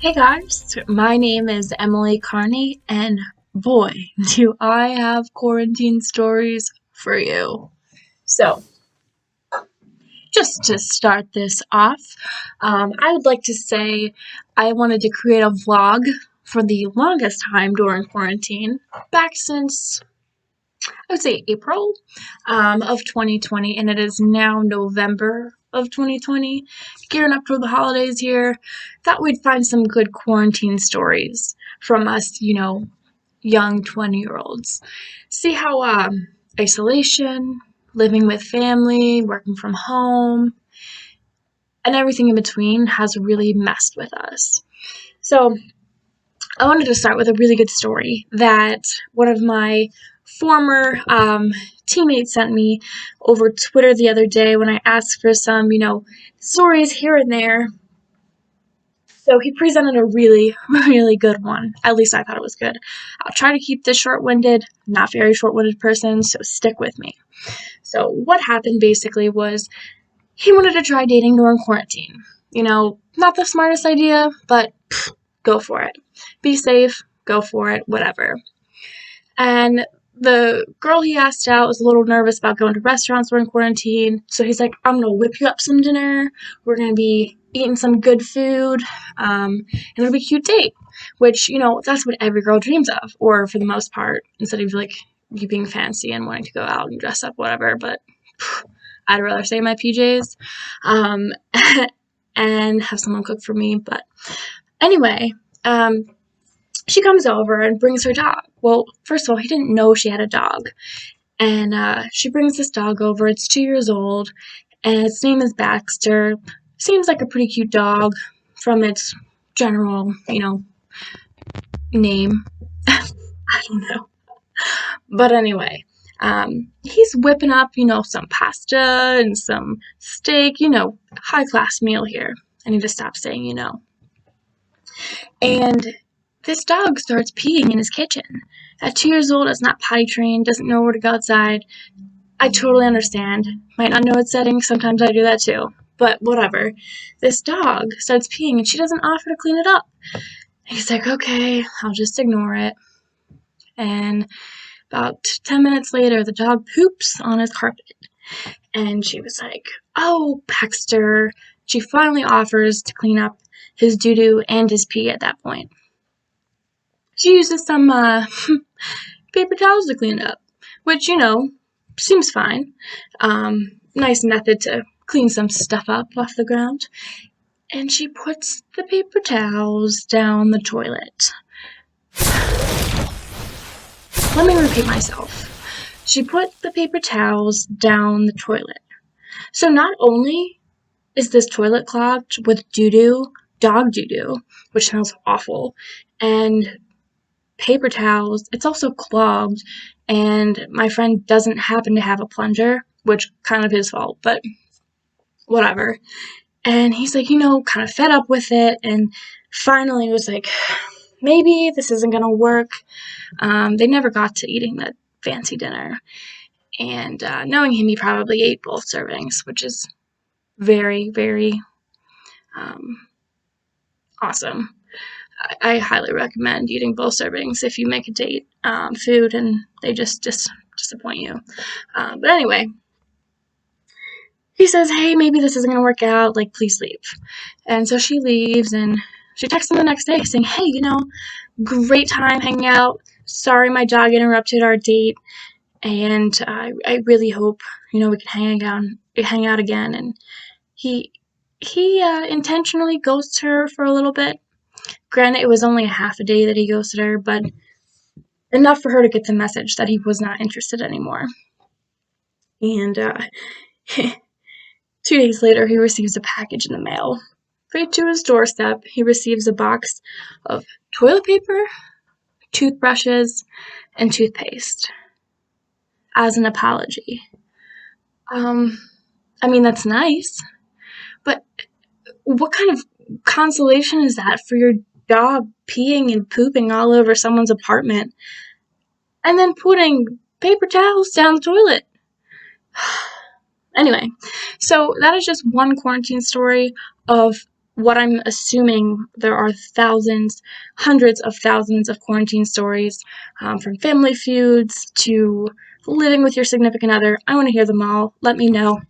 Hey guys, my name is Emily Carney, and boy, do I have quarantine stories for you. So, just to start this off, I would like to say I wanted to create a vlog for the longest time during quarantine, back since I would say April of 2020, and it is now November of 2020, gearing up for the holidays here. Thought we'd find some good quarantine stories from us, young 20-year-olds. See how isolation, living with family, working from home, and everything in between has really messed with us. So, I wanted to start with a really good story that one of my former teammates sent me over Twitter the other day when I asked for some, stories here and there. So he presented a really, really good one. At least I thought it was good. I'll try to keep this short-winded, not very short-winded person, so stick with me. So what happened basically was he wanted to try dating during quarantine. Not the smartest idea, but go for it. Be safe, go for it, whatever. And the girl he asked out was a little nervous about going to restaurants during quarantine, so he's like, I'm gonna whip you up some dinner, we're gonna be eating some good food, and it'll be a cute date. Which, that's what every girl dreams of, or for the most part, instead of like you being fancy and wanting to go out and dress up, whatever, but I'd rather stay in my PJs, and have someone cook for me, but anyway, she comes over and brings her dog. Well, first of all, he didn't know she had a dog. And she brings this dog over. It's 2 years old, and its name is Baxter. Seems like a pretty cute dog from its general, name. I don't know. But anyway, he's whipping up, some pasta and some steak, high class meal here. I need to stop saying, And this dog starts peeing in his kitchen. At 2 years old, it's not potty trained, doesn't know where to go outside. I totally understand. Might not know its settings, sometimes I do that too. But whatever. This dog starts peeing and she doesn't offer to clean it up. He's like, okay, I'll just ignore it. And about 10 minutes later, the dog poops on his carpet. And she was like, oh, Baxter. She finally offers to clean up his doo-doo and his pee at that point. She uses some paper towels to clean it up, which, seems fine. Nice method to clean some stuff up off the ground. And she puts the paper towels down the toilet. Let me repeat myself. She put the paper towels down the toilet. So not only is this toilet clogged with doo-doo, dog doo-doo, which smells awful, and paper towels, it's also clogged, and my friend doesn't happen to have a plunger, which kind of his fault, but whatever. And he's like, kind of fed up with it, and finally was like, maybe this isn't gonna work. They never got to eating the fancy dinner, and knowing him, he probably ate both servings, which is very, very awesome. I highly recommend eating both servings if you make a date food and they just disappoint you. But anyway, he says, hey, maybe this isn't going to work out. Like, please leave. And so she leaves, and she texts him the next day saying, hey, great time hanging out. Sorry my dog interrupted our date. And I really hope, we can hang out again. And he intentionally ghosted her for a little bit. Granted, it was only a half a day that he ghosted her, but enough for her to get the message that he was not interested anymore. And 2 days later, he receives a package in the mail. Right to his doorstep, he receives a box of toilet paper, toothbrushes, and toothpaste as an apology. That's nice, but what kind of consolation is that for your dog peeing and pooping all over someone's apartment and then putting paper towels down the toilet? Anyway, so that is just one quarantine story of what I'm assuming there are thousands, hundreds of thousands of quarantine stories, from family feuds to living with your significant other. I want to hear them all. Let me know.